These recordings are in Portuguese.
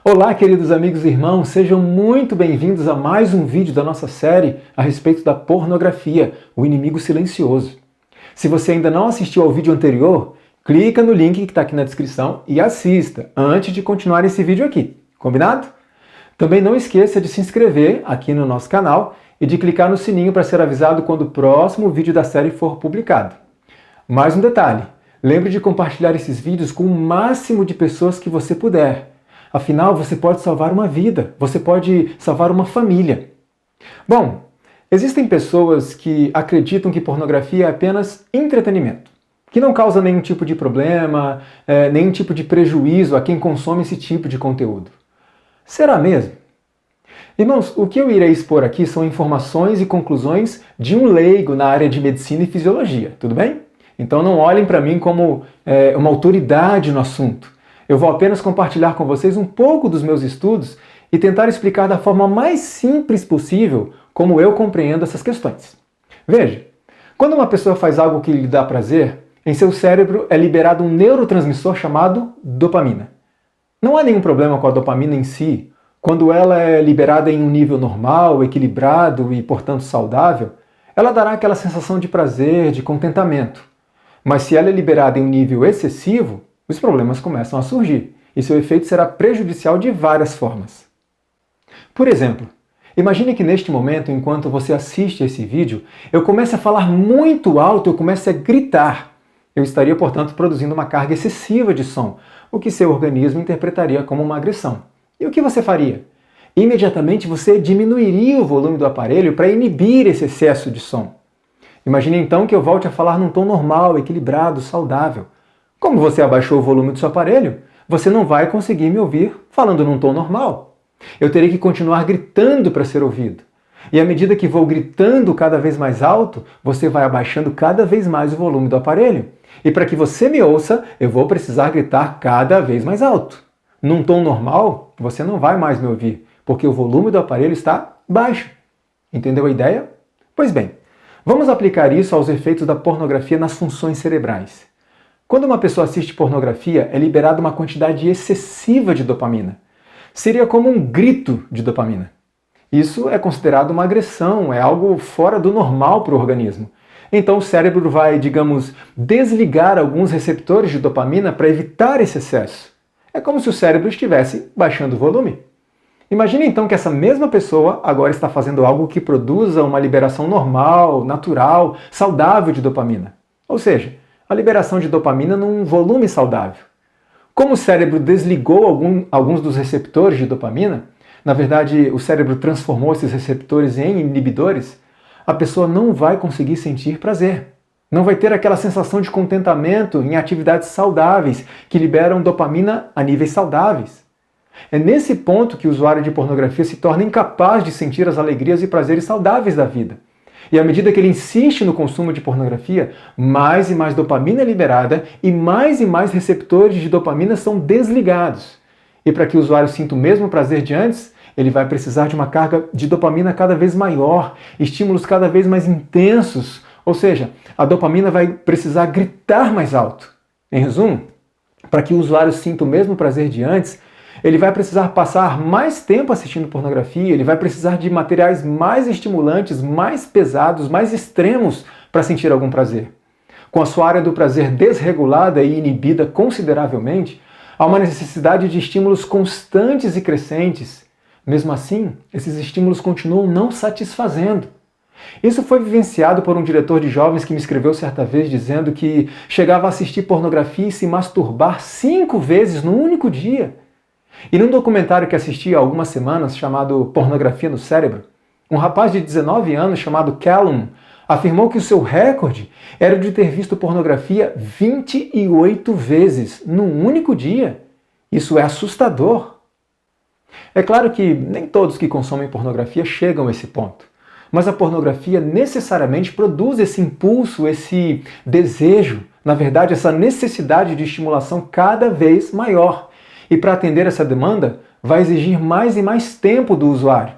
Olá, queridos amigos e irmãos, sejam muito bem-vindos a mais um vídeo da nossa série a respeito da pornografia, o inimigo silencioso. Se você ainda não assistiu ao vídeo anterior, clica no link que está aqui na descrição e assista antes de continuar esse vídeo aqui, combinado? Também não esqueça de se inscrever aqui no nosso canal e de clicar no sininho para ser avisado quando o próximo vídeo da série for publicado. Mais um detalhe, lembre de compartilhar esses vídeos com o máximo de pessoas que você puder. Afinal, você pode salvar uma vida, você pode salvar uma família. Bom, existem pessoas que acreditam que pornografia é apenas entretenimento, que não causa nenhum tipo de problema, nenhum tipo de prejuízo a quem consome esse tipo de conteúdo. Será mesmo? Irmãos, o que eu irei expor aqui são informações e conclusões de um leigo na área de medicina e fisiologia, tudo bem? Então não olhem para mim como uma autoridade no assunto. Eu vou apenas compartilhar com vocês um pouco dos meus estudos e tentar explicar da forma mais simples possível como eu compreendo essas questões. Veja, quando uma pessoa faz algo que lhe dá prazer, em seu cérebro é liberado um neurotransmissor chamado dopamina. Não há nenhum problema com a dopamina em si. Quando ela é liberada em um nível normal, equilibrado e, portanto, saudável, ela dará aquela sensação de prazer, de contentamento. Mas se ela é liberada em um nível excessivo, os problemas começam a surgir, e seu efeito será prejudicial de várias formas. Por exemplo, imagine que neste momento, enquanto você assiste esse vídeo, eu comece a falar muito alto, eu comece a gritar. Eu estaria, portanto, produzindo uma carga excessiva de som, o que seu organismo interpretaria como uma agressão. E o que você faria? Imediatamente você diminuiria o volume do aparelho para inibir esse excesso de som. Imagine então que eu volte a falar num tom normal, equilibrado, saudável. Como você abaixou o volume do seu aparelho, você não vai conseguir me ouvir falando num tom normal. Eu terei que continuar gritando para ser ouvido. E à medida que vou gritando cada vez mais alto, você vai abaixando cada vez mais o volume do aparelho. E para que você me ouça, eu vou precisar gritar cada vez mais alto. Num tom normal, você não vai mais me ouvir, porque o volume do aparelho está baixo. Entendeu a ideia? Pois bem, vamos aplicar isso aos efeitos da pornografia nas funções cerebrais. Quando uma pessoa assiste pornografia, é liberada uma quantidade excessiva de dopamina. Seria como um grito de dopamina. Isso é considerado uma agressão, é algo fora do normal para o organismo. Então o cérebro vai, digamos, desligar alguns receptores de dopamina para evitar esse excesso. É como se o cérebro estivesse baixando o volume. Imagine então que essa mesma pessoa agora está fazendo algo que produza uma liberação normal, natural, saudável de dopamina. Ou seja, a liberação de dopamina num volume saudável. Como o cérebro desligou alguns dos receptores de dopamina, na verdade o cérebro transformou esses receptores em inibidores, a pessoa não vai conseguir sentir prazer. Não vai ter aquela sensação de contentamento em atividades saudáveis que liberam dopamina a níveis saudáveis. É nesse ponto que o usuário de pornografia se torna incapaz de sentir as alegrias e prazeres saudáveis da vida. E à medida que ele insiste no consumo de pornografia, mais e mais dopamina é liberada e mais receptores de dopamina são desligados. E para que o usuário sinta o mesmo prazer de antes, ele vai precisar de uma carga de dopamina cada vez maior, estímulos cada vez mais intensos, ou seja, a dopamina vai precisar gritar mais alto. Em resumo, para que o usuário sinta o mesmo prazer de antes, ele vai precisar passar mais tempo assistindo pornografia, ele vai precisar de materiais mais estimulantes, mais pesados, mais extremos para sentir algum prazer. Com a sua área do prazer desregulada e inibida consideravelmente, há uma necessidade de estímulos constantes e crescentes. Mesmo assim, esses estímulos continuam não satisfazendo. Isso foi vivenciado por um diretor de jovens que me escreveu certa vez dizendo que chegava a assistir pornografia e se masturbar 5 vezes no único dia. E num documentário que assisti há algumas semanas, chamado Pornografia no Cérebro, um rapaz de 19 anos chamado Callum afirmou que o seu recorde era de ter visto pornografia 28 vezes num único dia. Isso é assustador. É claro que nem todos que consomem pornografia chegam a esse ponto, mas a pornografia necessariamente produz esse impulso, esse desejo, na verdade, essa necessidade de estimulação cada vez maior. E para atender essa demanda, vai exigir mais e mais tempo do usuário.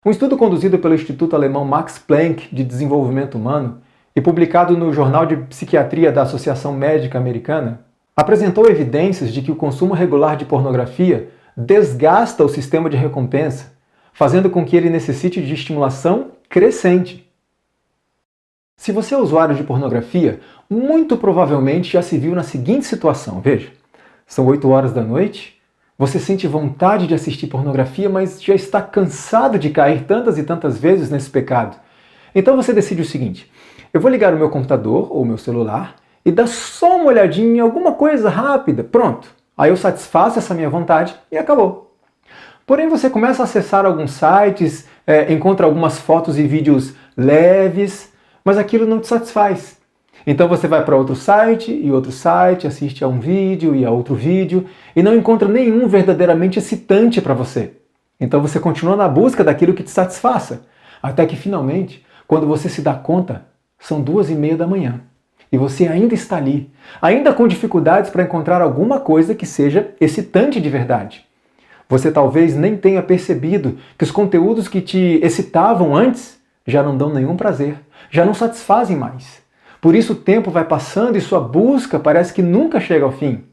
Um estudo conduzido pelo Instituto Alemão Max Planck de Desenvolvimento Humano e publicado no Jornal de Psiquiatria da Associação Médica Americana, apresentou evidências de que o consumo regular de pornografia desgasta o sistema de recompensa, fazendo com que ele necessite de estimulação crescente. Se você é usuário de pornografia, muito provavelmente já se viu na seguinte situação. Veja, são 8 horas da noite, você sente vontade de assistir pornografia, mas já está cansado de cair tantas e tantas vezes nesse pecado. Então você decide o seguinte: eu vou ligar o meu computador ou o meu celular e dar só uma olhadinha em alguma coisa rápida. Pronto. Aí eu satisfaço essa minha vontade e acabou. Porém, você começa a acessar alguns sites, encontra algumas fotos e vídeos leves, mas aquilo não te satisfaz. Então você vai para outro site e outro site, assiste a um vídeo e a outro vídeo e não encontra nenhum verdadeiramente excitante para você. Então você continua na busca daquilo que te satisfaça, até que finalmente, quando você se dá conta, são 2:30 da manhã. E você ainda está ali, ainda com dificuldades para encontrar alguma coisa que seja excitante de verdade. Você talvez nem tenha percebido que os conteúdos que te excitavam antes já não dão nenhum prazer, já não satisfazem mais. Por isso o tempo vai passando e sua busca parece que nunca chega ao fim.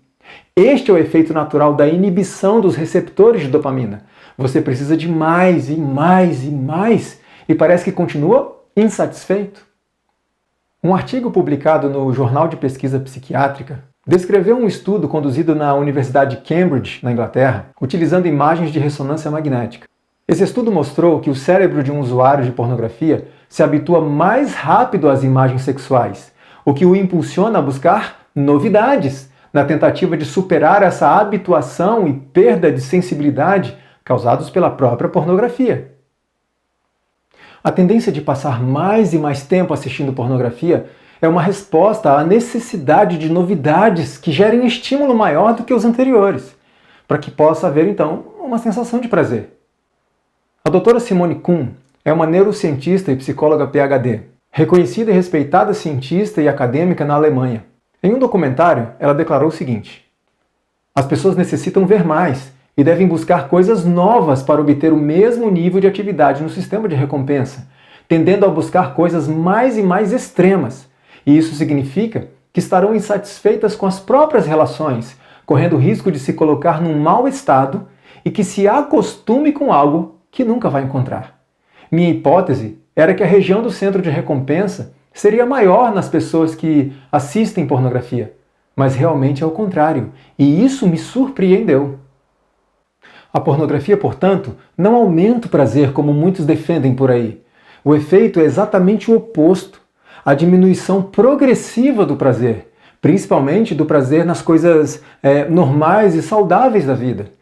Este é o efeito natural da inibição dos receptores de dopamina. Você precisa de mais e mais e mais e parece que continua insatisfeito. Um artigo publicado no Jornal de Pesquisa Psiquiátrica descreveu um estudo conduzido na Universidade de Cambridge, na Inglaterra, utilizando imagens de ressonância magnética. Esse estudo mostrou que o cérebro de um usuário de pornografia se habitua mais rápido às imagens sexuais, o que o impulsiona a buscar novidades, na tentativa de superar essa habituação e perda de sensibilidade causados pela própria pornografia. A tendência de passar mais e mais tempo assistindo pornografia é uma resposta à necessidade de novidades que gerem estímulo maior do que os anteriores, para que possa haver, então, uma sensação de prazer. A doutora Simone Kuhn é uma neurocientista e psicóloga PhD, reconhecida e respeitada cientista e acadêmica na Alemanha. Em um documentário, ela declarou o seguinte: as pessoas necessitam ver mais e devem buscar coisas novas para obter o mesmo nível de atividade no sistema de recompensa, tendendo a buscar coisas mais e mais extremas. E isso significa que estarão insatisfeitas com as próprias relações, correndo o risco de se colocar num mau estado e que se acostume com algo que nunca vai encontrar. Minha hipótese era que a região do centro de recompensa seria maior nas pessoas que assistem pornografia, mas realmente é o contrário, e isso me surpreendeu. A pornografia, portanto, não aumenta o prazer como muitos defendem por aí. O efeito é exatamente o oposto, a diminuição progressiva do prazer, principalmente do prazer nas coisas normais e saudáveis da vida.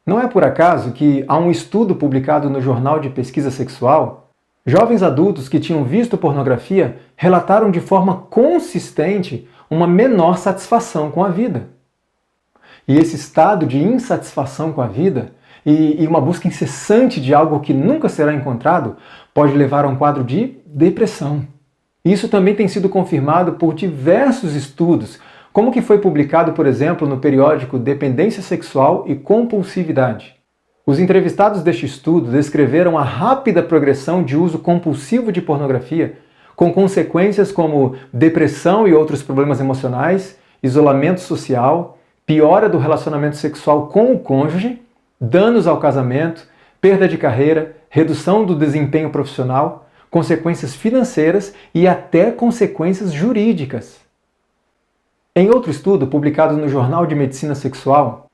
Não é por acaso que há um estudo publicado no Jornal de Pesquisa Sexual, jovens adultos que tinham visto pornografia relataram de forma consistente uma menor satisfação com a vida. E esse estado de insatisfação com a vida e uma busca incessante de algo que nunca será encontrado pode levar a um quadro de depressão. Isso também tem sido confirmado por diversos estudos, como que foi publicado, por exemplo, no periódico Dependência Sexual e Compulsividade. Os entrevistados deste estudo descreveram a rápida progressão de uso compulsivo de pornografia, com consequências como depressão e outros problemas emocionais, isolamento social, piora do relacionamento sexual com o cônjuge, danos ao casamento, perda de carreira, redução do desempenho profissional, consequências financeiras e até consequências jurídicas. Em outro estudo publicado no Jornal de Medicina Sexual,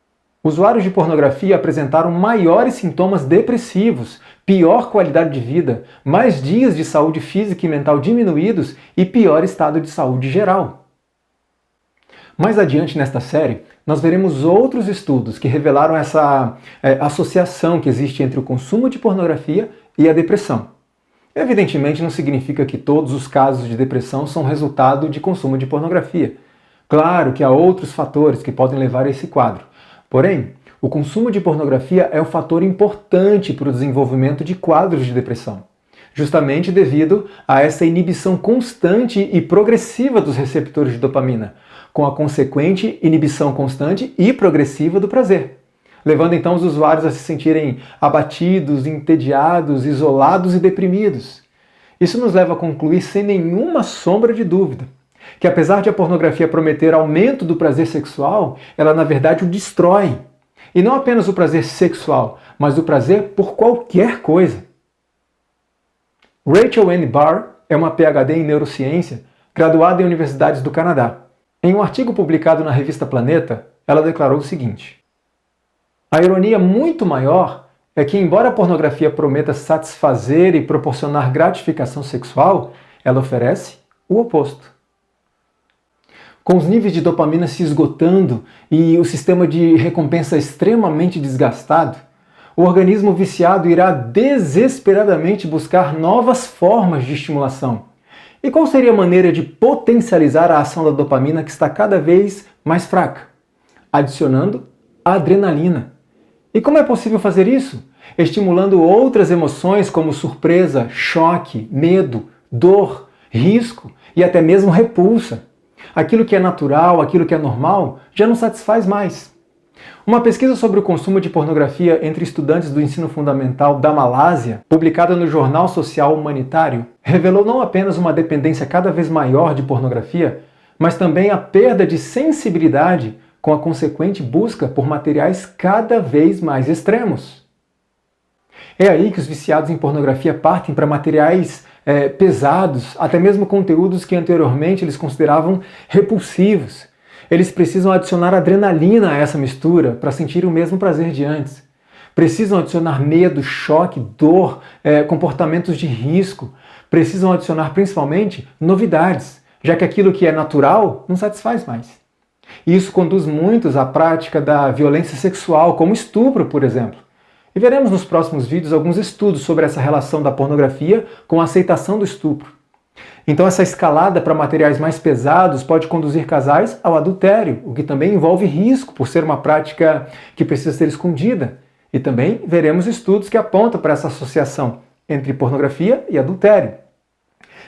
usuários de pornografia apresentaram maiores sintomas depressivos, pior qualidade de vida, mais dias de saúde física e mental diminuídos e pior estado de saúde geral. Mais adiante nesta série, nós veremos outros estudos que revelaram essa associação que existe entre o consumo de pornografia e a depressão. Evidentemente, não significa que todos os casos de depressão são resultado de consumo de pornografia. Claro que há outros fatores que podem levar a esse quadro. Porém, o consumo de pornografia é um fator importante para o desenvolvimento de quadros de depressão, justamente devido a essa inibição constante e progressiva dos receptores de dopamina, com a consequente inibição constante e progressiva do prazer, levando então os usuários a se sentirem abatidos, entediados, isolados e deprimidos. Isso nos leva a concluir sem nenhuma sombra de dúvida que, apesar de a pornografia prometer aumento do prazer sexual, ela na verdade o destrói. E não apenas o prazer sexual, mas o prazer por qualquer coisa. Rachel Ann Barr é uma PhD em neurociência, graduada em universidades do Canadá. Em um artigo publicado na revista Planeta, ela declarou o seguinte: a ironia muito maior é que, embora a pornografia prometa satisfazer e proporcionar gratificação sexual, ela oferece o oposto. Com os níveis de dopamina se esgotando e o sistema de recompensa extremamente desgastado, o organismo viciado irá desesperadamente buscar novas formas de estimulação. E qual seria a maneira de potencializar a ação da dopamina que está cada vez mais fraca? Adicionando adrenalina. E como é possível fazer isso? Estimulando outras emoções como surpresa, choque, medo, dor, risco e até mesmo repulsa. Aquilo que é natural, aquilo que é normal, já não satisfaz mais. Uma pesquisa sobre o consumo de pornografia entre estudantes do ensino fundamental da Malásia, publicada no Jornal Social Humanitário, revelou não apenas uma dependência cada vez maior de pornografia, mas também a perda de sensibilidade com a consequente busca por materiais cada vez mais extremos. É aí que os viciados em pornografia partem para materiais pesados, até mesmo conteúdos que anteriormente eles consideravam repulsivos. Eles precisam adicionar adrenalina a essa mistura para sentir o mesmo prazer de antes. Precisam adicionar medo, choque, dor, comportamentos de risco. Precisam adicionar principalmente novidades, já que aquilo que é natural não satisfaz mais. E isso conduz muitos à prática da violência sexual, como estupro, por exemplo. E veremos nos próximos vídeos alguns estudos sobre essa relação da pornografia com a aceitação do estupro. Então essa escalada para materiais mais pesados pode conduzir casais ao adultério, o que também envolve risco por ser uma prática que precisa ser escondida. E também veremos estudos que apontam para essa associação entre pornografia e adultério.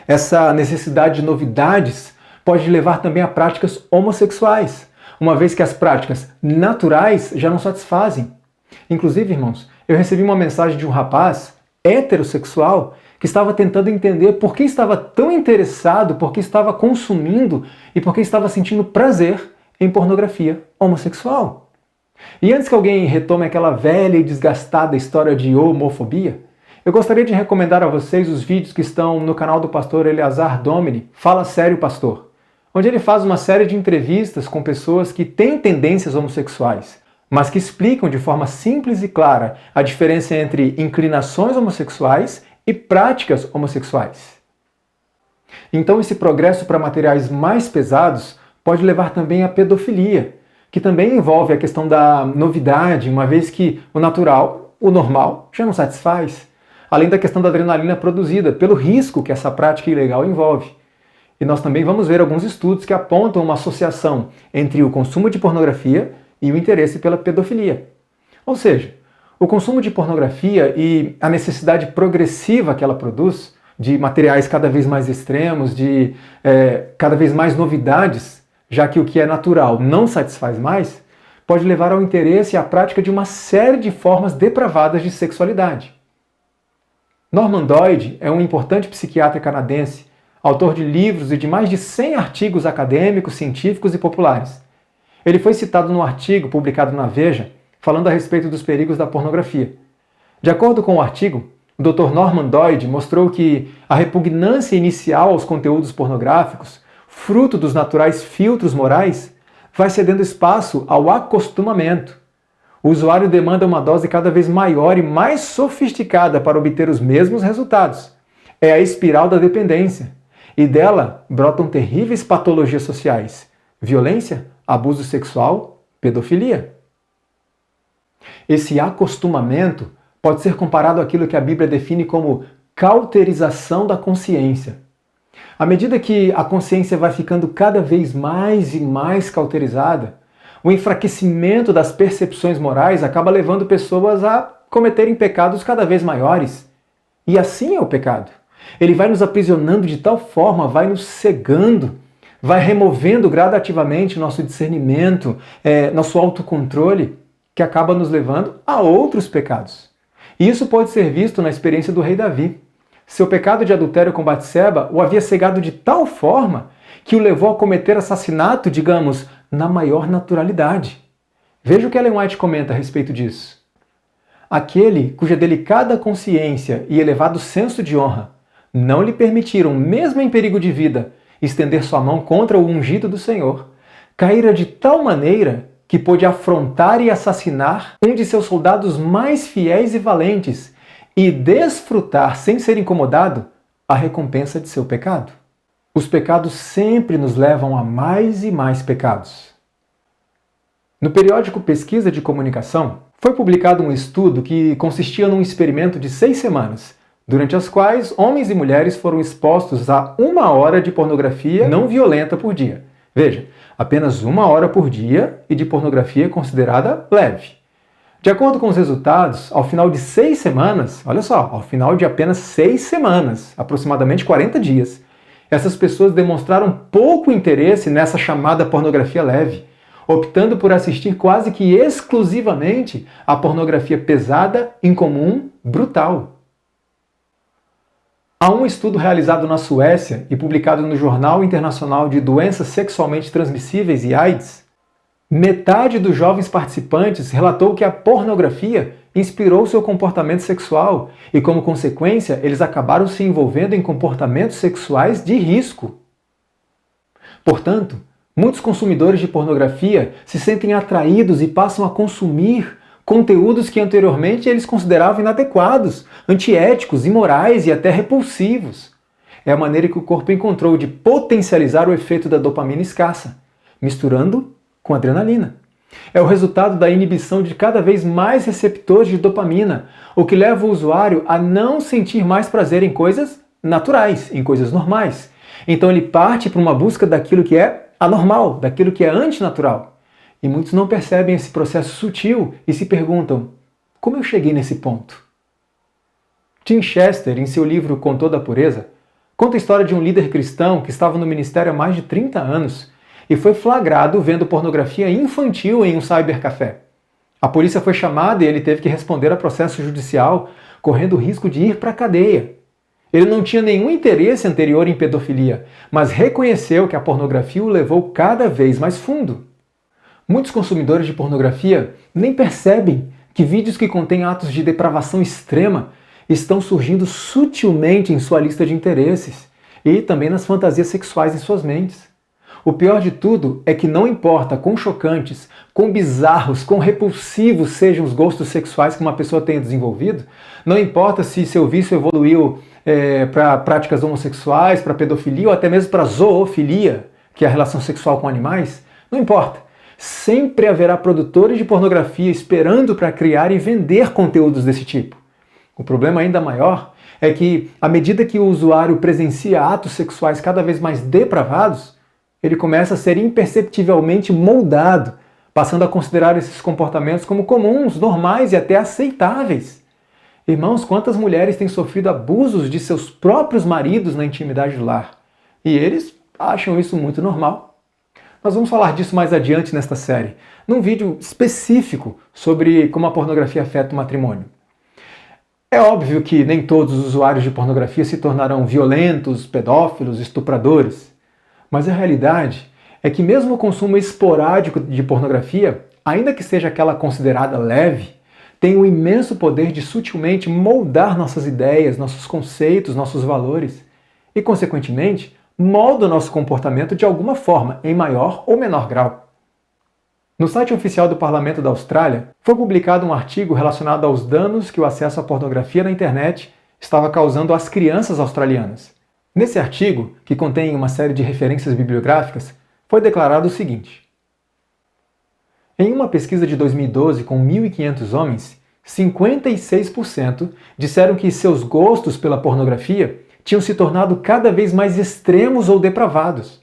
Essa necessidade de novidades pode levar também a práticas homossexuais, uma vez que as práticas naturais já não satisfazem. Inclusive, irmãos, eu recebi uma mensagem de um rapaz heterossexual que estava tentando entender por que estava tão interessado, por que estava consumindo e por que estava sentindo prazer em pornografia homossexual. E antes que alguém retome aquela velha e desgastada história de homofobia, eu gostaria de recomendar a vocês os vídeos que estão no canal do pastor Eleazar Domini, Fala Sério Pastor, onde ele faz uma série de entrevistas com pessoas que têm tendências homossexuais, mas que explicam de forma simples e clara a diferença entre inclinações homossexuais e práticas homossexuais. Então esse progresso para materiais mais pesados pode levar também à pedofilia, que também envolve a questão da novidade, uma vez que o natural, o normal, já não satisfaz, além da questão da adrenalina produzida pelo risco que essa prática ilegal envolve. E nós também vamos ver alguns estudos que apontam uma associação entre o consumo de pornografia e o interesse pela pedofilia. Ou seja, o consumo de pornografia e a necessidade progressiva que ela produz, de materiais cada vez mais extremos, de cada vez mais novidades, já que o que é natural não satisfaz mais, pode levar ao interesse e à prática de uma série de formas depravadas de sexualidade. Norman Doidge é um importante psiquiatra canadense, autor de livros e de mais de 100 artigos acadêmicos, científicos e populares. Ele foi citado num artigo publicado na Veja, falando a respeito dos perigos da pornografia. De acordo com o artigo, o Dr. Norman Doidge mostrou que a repugnância inicial aos conteúdos pornográficos, fruto dos naturais filtros morais, vai cedendo espaço ao acostumamento. O usuário demanda uma dose cada vez maior e mais sofisticada para obter os mesmos resultados. É a espiral da dependência. E dela brotam terríveis patologias sociais: violência, abuso sexual, pedofilia. Esse acostumamento pode ser comparado àquilo que a Bíblia define como cauterização da consciência. À medida que a consciência vai ficando cada vez mais e mais cauterizada, o enfraquecimento das percepções morais acaba levando pessoas a cometerem pecados cada vez maiores. E assim é o pecado. Ele vai nos aprisionando de tal forma, vai nos cegando, vai removendo gradativamente nosso discernimento, nosso autocontrole, que acaba nos levando a outros pecados. E isso pode ser visto na experiência do rei Davi. Seu pecado de adultério com Batseba o havia cegado de tal forma que o levou a cometer assassinato, digamos, na maior naturalidade. Veja o que Ellen White comenta a respeito disso. Aquele cuja delicada consciência e elevado senso de honra não lhe permitiram, mesmo em perigo de vida, estender sua mão contra o ungido do Senhor, caíra de tal maneira que pôde afrontar e assassinar um de seus soldados mais fiéis e valentes e desfrutar, sem ser incomodado, a recompensa de seu pecado. Os pecados sempre nos levam a mais e mais pecados. No periódico Pesquisa de Comunicação, foi publicado um estudo que consistia num experimento de 6 semanas, durante as quais homens e mulheres foram expostos a 1 hora de pornografia não violenta por dia. Veja, apenas 1 hora por dia e de pornografia considerada leve. De acordo com os resultados, ao final de 6 semanas, olha só, ao final de apenas 6 semanas, aproximadamente 40 dias, essas pessoas demonstraram pouco interesse nessa chamada pornografia leve, optando por assistir quase que exclusivamente a pornografia pesada, incomum, brutal. Há um estudo realizado na Suécia e publicado no Jornal Internacional de Doenças Sexualmente Transmissíveis e AIDS. Metade dos jovens participantes relatou que a pornografia inspirou seu comportamento sexual e, como consequência, eles acabaram se envolvendo em comportamentos sexuais de risco. Portanto, muitos consumidores de pornografia se sentem atraídos e passam a consumir conteúdos que anteriormente eles consideravam inadequados, antiéticos, imorais e até repulsivos. É a maneira que o corpo encontrou de potencializar o efeito da dopamina escassa, misturando com adrenalina. É o resultado da inibição de cada vez mais receptores de dopamina, o que leva o usuário a não sentir mais prazer em coisas naturais, em coisas normais. Então ele parte para uma busca daquilo que é anormal, daquilo que é antinatural. E muitos não percebem esse processo sutil e se perguntam: como eu cheguei nesse ponto? Tim Chester, em seu livro Com Toda a Pureza, conta a história de um líder cristão que estava no ministério há mais de 30 anos e foi flagrado vendo pornografia infantil em um cybercafé. A polícia foi chamada e ele teve que responder a processo judicial, correndo o risco de ir para a cadeia. Ele não tinha nenhum interesse anterior em pedofilia, mas reconheceu que a pornografia o levou cada vez mais fundo. Muitos consumidores de pornografia nem percebem que vídeos que contêm atos de depravação extrema estão surgindo sutilmente em sua lista de interesses e também nas fantasias sexuais em suas mentes. O pior de tudo é que não importa quão chocantes, quão bizarros, quão repulsivos sejam os gostos sexuais que uma pessoa tenha desenvolvido, não importa se seu vício evoluiu para práticas homossexuais, para pedofilia ou até mesmo para zoofilia, que é a relação sexual com animais, não importa. Sempre haverá produtores de pornografia esperando para criar e vender conteúdos desse tipo. O problema ainda maior é que, à medida que o usuário presencia atos sexuais cada vez mais depravados, ele começa a ser imperceptivelmente moldado, passando a considerar esses comportamentos como comuns, normais e até aceitáveis. Irmãos, quantas mulheres têm sofrido abusos de seus próprios maridos na intimidade do lar? E eles acham isso muito normal. Nós vamos falar disso mais adiante nesta série, num vídeo específico sobre como a pornografia afeta o matrimônio. É óbvio que nem todos os usuários de pornografia se tornarão violentos, pedófilos, estupradores, mas a realidade é que mesmo o consumo esporádico de pornografia, ainda que seja aquela considerada leve, tem o imenso poder de sutilmente moldar nossas ideias, nossos conceitos, nossos valores e, consequentemente, molda o nosso comportamento de alguma forma, em maior ou menor grau. No site oficial do Parlamento da Austrália, foi publicado um artigo relacionado aos danos que o acesso à pornografia na internet estava causando às crianças australianas. Nesse artigo, que contém uma série de referências bibliográficas, foi declarado o seguinte: em uma pesquisa de 2012 com 1.500 homens, 56% disseram que seus gostos pela pornografia tinham se tornado cada vez mais extremos ou depravados.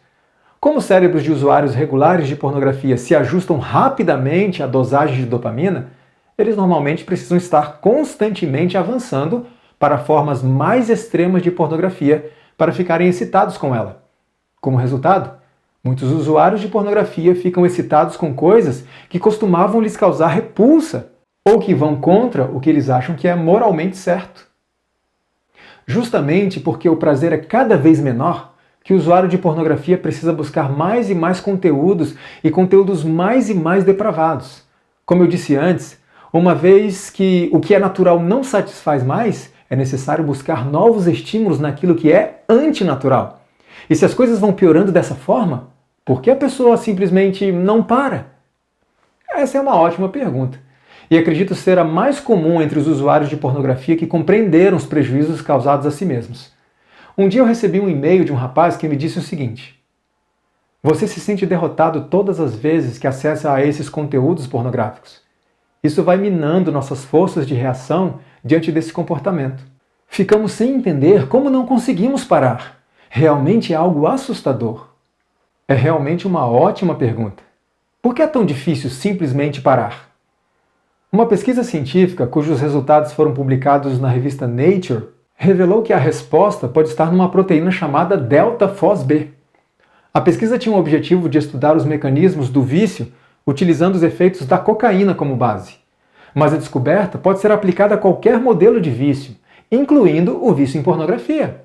Como os cérebros de usuários regulares de pornografia se ajustam rapidamente à dosagem de dopamina, eles normalmente precisam estar constantemente avançando para formas mais extremas de pornografia para ficarem excitados com ela. Como resultado, muitos usuários de pornografia ficam excitados com coisas que costumavam lhes causar repulsa ou que vão contra o que eles acham que é moralmente certo. Justamente porque o prazer é cada vez menor, que o usuário de pornografia precisa buscar mais e mais conteúdos e conteúdos mais e mais depravados. Como eu disse antes, uma vez que o que é natural não satisfaz mais, é necessário buscar novos estímulos naquilo que é antinatural. E se as coisas vão piorando dessa forma, por que a pessoa simplesmente não para? Essa é uma ótima pergunta. E acredito ser a mais comum entre os usuários de pornografia que compreenderam os prejuízos causados a si mesmos. Um dia eu recebi um e-mail de um rapaz que me disse o seguinte: você se sente derrotado todas as vezes que acessa a esses conteúdos pornográficos. Isso vai minando nossas forças de reação diante desse comportamento. Ficamos sem entender como não conseguimos parar. Realmente é algo assustador. É realmente uma ótima pergunta. Por que é tão difícil simplesmente parar? Uma pesquisa científica, cujos resultados foram publicados na revista Nature, revelou que a resposta pode estar numa proteína chamada delta-FOSB. A pesquisa tinha o objetivo de estudar os mecanismos do vício utilizando os efeitos da cocaína como base. Mas a descoberta pode ser aplicada a qualquer modelo de vício, incluindo o vício em pornografia.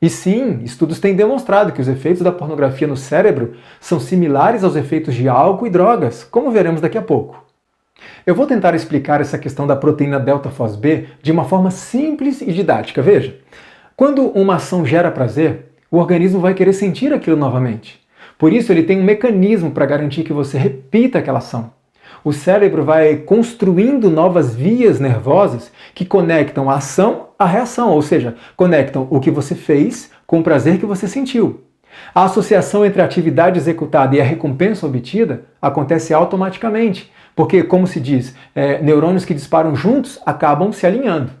E sim, estudos têm demonstrado que os efeitos da pornografia no cérebro são similares aos efeitos de álcool e drogas, como veremos daqui a pouco. Eu vou tentar explicar essa questão da proteína delta-FOSB de uma forma simples e didática. Veja, quando uma ação gera prazer, o organismo vai querer sentir aquilo novamente. Por isso, ele tem um mecanismo para garantir que você repita aquela ação. O cérebro vai construindo novas vias nervosas que conectam a ação à reação, ou seja, conectam o que você fez com o prazer que você sentiu. A associação entre a atividade executada e a recompensa obtida acontece automaticamente, porque, como se diz, neurônios que disparam juntos acabam se alinhando.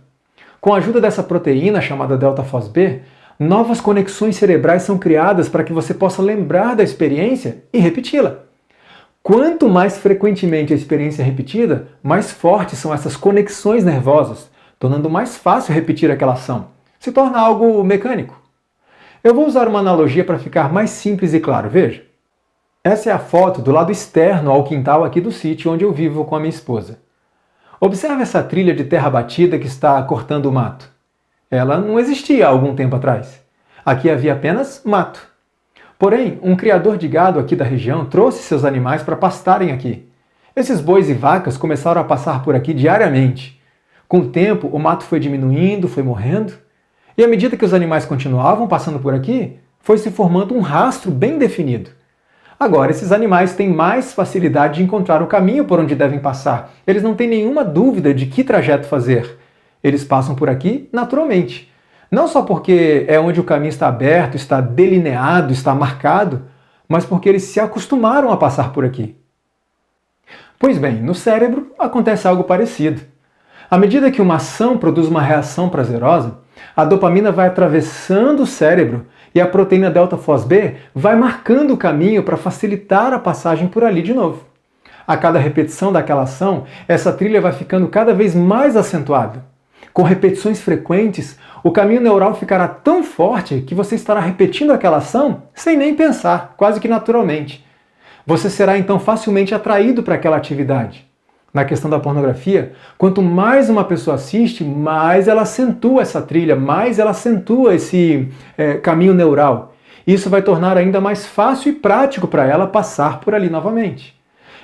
Com a ajuda dessa proteína chamada delta-FOSB, novas conexões cerebrais são criadas para que você possa lembrar da experiência e repeti-la. Quanto mais frequentemente a experiência é repetida, mais fortes são essas conexões nervosas, tornando mais fácil repetir aquela ação. Se torna algo mecânico. Eu vou usar uma analogia para ficar mais simples e claro, veja. Essa é a foto do lado externo ao quintal aqui do sítio onde eu vivo com a minha esposa. Observe essa trilha de terra batida que está cortando o mato. Ela não existia há algum tempo atrás. Aqui havia apenas mato. Porém, um criador de gado aqui da região trouxe seus animais para pastarem aqui. Esses bois e vacas começaram a passar por aqui diariamente. Com o tempo, o mato foi diminuindo, foi morrendo, e à medida que os animais continuavam passando por aqui, foi se formando um rastro bem definido. Agora, esses animais têm mais facilidade de encontrar o caminho por onde devem passar. Eles não têm nenhuma dúvida de que trajeto fazer. Eles passam por aqui naturalmente. Não só porque é onde o caminho está aberto, está delineado, está marcado, mas porque eles se acostumaram a passar por aqui. Pois bem, no cérebro acontece algo parecido. À medida que uma ação produz uma reação prazerosa, a dopamina vai atravessando o cérebro e a proteína delta-FOSB vai marcando o caminho para facilitar a passagem por ali de novo. A cada repetição daquela ação, essa trilha vai ficando cada vez mais acentuada. Com repetições frequentes, o caminho neural ficará tão forte que você estará repetindo aquela ação sem nem pensar, quase que naturalmente. Você será então facilmente atraído para aquela atividade. Na questão da pornografia, quanto mais uma pessoa assiste, mais ela acentua essa trilha, mais ela acentua esse caminho neural. Isso vai tornar ainda mais fácil e prático para ela passar por ali novamente.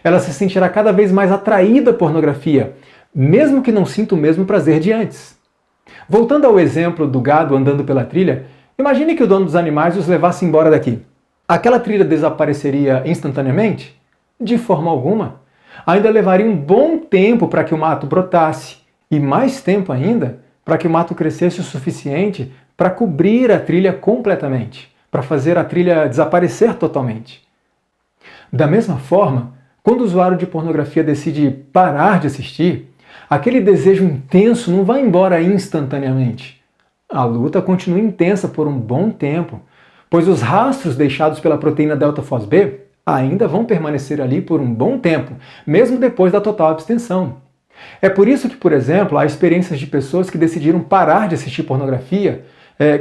Ela se sentirá cada vez mais atraída à pornografia, mesmo que não sinta o mesmo prazer de antes. Voltando ao exemplo do gado andando pela trilha, imagine que o dono dos animais os levasse embora daqui. Aquela trilha desapareceria instantaneamente? De forma alguma. Ainda levaria um bom tempo para que o mato brotasse, e mais tempo ainda para que o mato crescesse o suficiente para cobrir a trilha completamente, para fazer a trilha desaparecer totalmente. Da mesma forma, quando o usuário de pornografia decide parar de assistir, aquele desejo intenso não vai embora instantaneamente. A luta continua intensa por um bom tempo, pois os rastros deixados pela proteína delta-FOSB ainda vão permanecer ali por um bom tempo, mesmo depois da total abstenção. É por isso que, por exemplo, há experiências de pessoas que decidiram parar de assistir pornografia,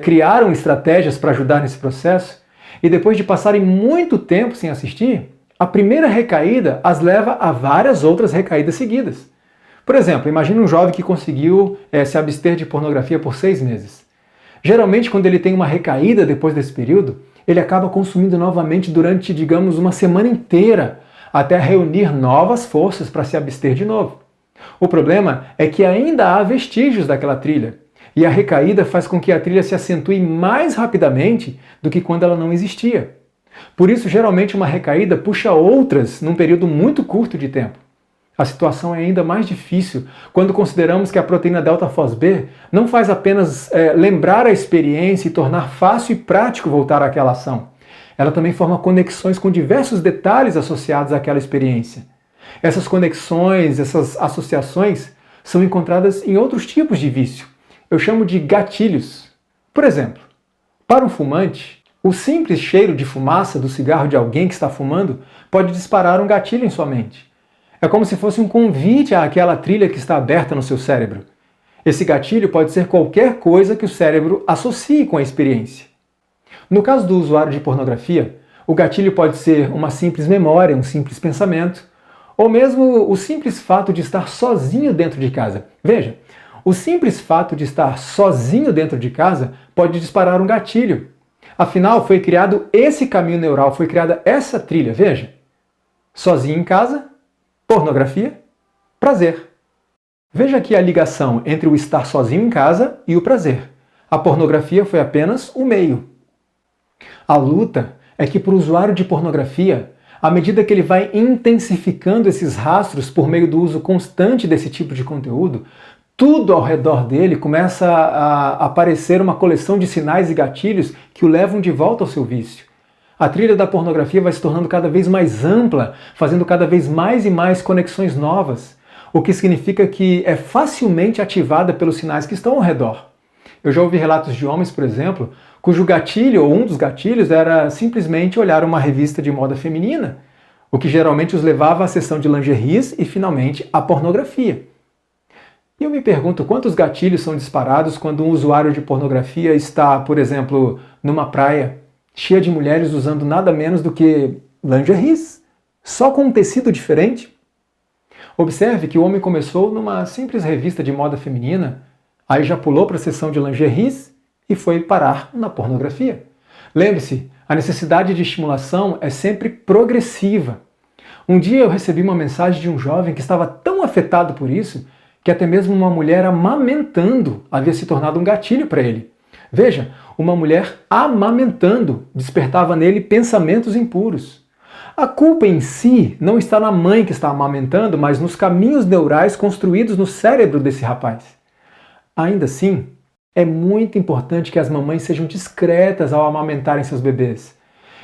criaram estratégias para ajudar nesse processo, e depois de passarem muito tempo sem assistir, a primeira recaída as leva a várias outras recaídas seguidas. Por exemplo, imagine um jovem que conseguiu se abster de pornografia por 6 meses. Geralmente, quando ele tem uma recaída depois desse período, ele acaba consumindo novamente durante, digamos, uma semana inteira, até reunir novas forças para se abster de novo. O problema é que ainda há vestígios daquela trilha, e a recaída faz com que a trilha se acentue mais rapidamente do que quando ela não existia. Por isso, geralmente, uma recaída puxa outras num período muito curto de tempo. A situação é ainda mais difícil quando consideramos que a proteína delta-FOSB não faz apenas lembrar a experiência e tornar fácil e prático voltar àquela ação. Ela também forma conexões com diversos detalhes associados àquela experiência. Essas conexões, essas associações, são encontradas em outros tipos de vício. Eu chamo de gatilhos. Por exemplo, para um fumante, o simples cheiro de fumaça do cigarro de alguém que está fumando pode disparar um gatilho em sua mente. É como se fosse um convite àquela trilha que está aberta no seu cérebro. Esse gatilho pode ser qualquer coisa que o cérebro associe com a experiência. No caso do usuário de pornografia, o gatilho pode ser uma simples memória, um simples pensamento, ou mesmo o simples fato de estar sozinho dentro de casa. Veja, o simples fato de estar sozinho dentro de casa pode disparar um gatilho. Afinal, foi criado esse caminho neural, foi criada essa trilha. Veja, sozinho em casa, pornografia, prazer. Veja aqui a ligação entre o estar sozinho em casa e o prazer. A pornografia foi apenas o meio. A luta é que para o usuário de pornografia, à medida que ele vai intensificando esses rastros por meio do uso constante desse tipo de conteúdo, tudo ao redor dele começa a aparecer uma coleção de sinais e gatilhos que o levam de volta ao seu vício. A trilha da pornografia vai se tornando cada vez mais ampla, fazendo cada vez mais e mais conexões novas, o que significa que é facilmente ativada pelos sinais que estão ao redor. Eu já ouvi relatos de homens, por exemplo, cujo gatilho ou um dos gatilhos era simplesmente olhar uma revista de moda feminina, o que geralmente os levava à sessão de lingeries e finalmente à pornografia. E eu me pergunto quantos gatilhos são disparados quando um usuário de pornografia está, por exemplo, numa praia cheia de mulheres usando nada menos do que lingeries, só com um tecido diferente. Observe que o homem começou numa simples revista de moda feminina, aí já pulou para a seção de lingeries e foi parar na pornografia. Lembre-se, a necessidade de estimulação é sempre progressiva. Um dia eu recebi uma mensagem de um jovem que estava tão afetado por isso que até mesmo uma mulher amamentando havia se tornado um gatilho para ele. Veja, uma mulher amamentando despertava nele pensamentos impuros. A culpa em si não está na mãe que está amamentando, mas nos caminhos neurais construídos no cérebro desse rapaz. Ainda assim, é muito importante que as mamães sejam discretas ao amamentarem seus bebês.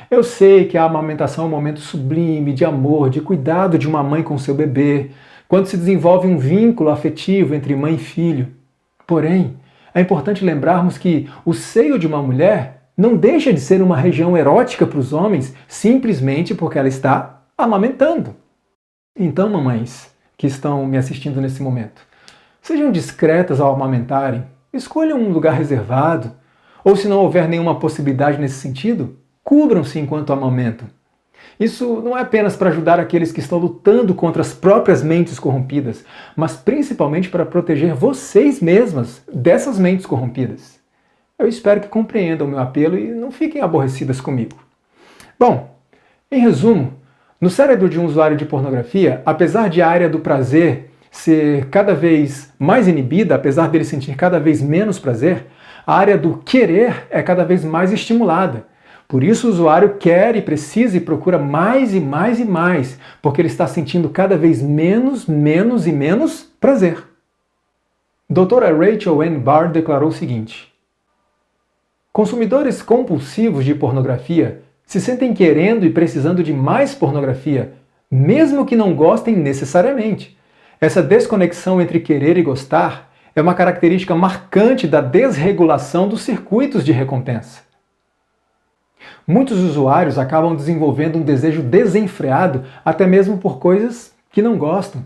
Eu sei que a amamentação é um momento sublime de amor, de cuidado de uma mãe com seu bebê, quando se desenvolve um vínculo afetivo entre mãe e filho. Porém, é importante lembrarmos que o seio de uma mulher não deixa de ser uma região erótica para os homens simplesmente porque ela está amamentando. Então, mamães que estão me assistindo nesse momento, sejam discretas ao amamentarem, escolham um lugar reservado, ou se não houver nenhuma possibilidade nesse sentido, cubram-se enquanto amamentam. Isso não é apenas para ajudar aqueles que estão lutando contra as próprias mentes corrompidas, mas principalmente para proteger vocês mesmas dessas mentes corrompidas. Eu espero que compreendam o meu apelo e não fiquem aborrecidas comigo. Bom, em resumo, no cérebro de um usuário de pornografia, apesar de a área do prazer ser cada vez mais inibida, apesar dele sentir cada vez menos prazer, a área do querer é cada vez mais estimulada. Por isso o usuário quer e precisa e procura mais e mais e mais, porque ele está sentindo cada vez menos e menos prazer. Doutora Rachel N. Barr declarou o seguinte: consumidores compulsivos de pornografia se sentem querendo e precisando de mais pornografia, mesmo que não gostem necessariamente. Essa desconexão entre querer e gostar é uma característica marcante da desregulação dos circuitos de recompensa. Muitos usuários acabam desenvolvendo um desejo desenfreado até mesmo por coisas que não gostam,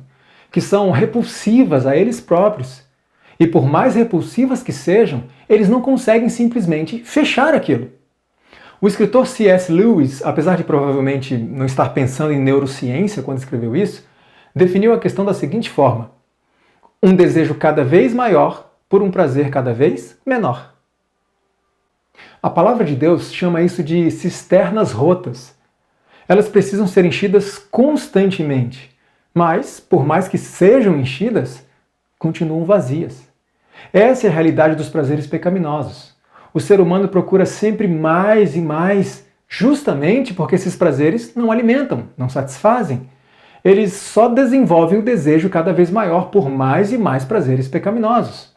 que são repulsivas a eles próprios. E por mais repulsivas que sejam, eles não conseguem simplesmente fechar aquilo. O escritor C.S. Lewis, apesar de provavelmente não estar pensando em neurociência quando escreveu isso, definiu a questão da seguinte forma: um desejo cada vez maior por um prazer cada vez menor. A palavra de Deus chama isso de cisternas rotas. Elas precisam ser enchidas constantemente, mas, por mais que sejam enchidas, continuam vazias. Essa é a realidade dos prazeres pecaminosos. O ser humano procura sempre mais e mais, justamente porque esses prazeres não alimentam, não satisfazem. Eles só desenvolvem o desejo cada vez maior por mais e mais prazeres pecaminosos.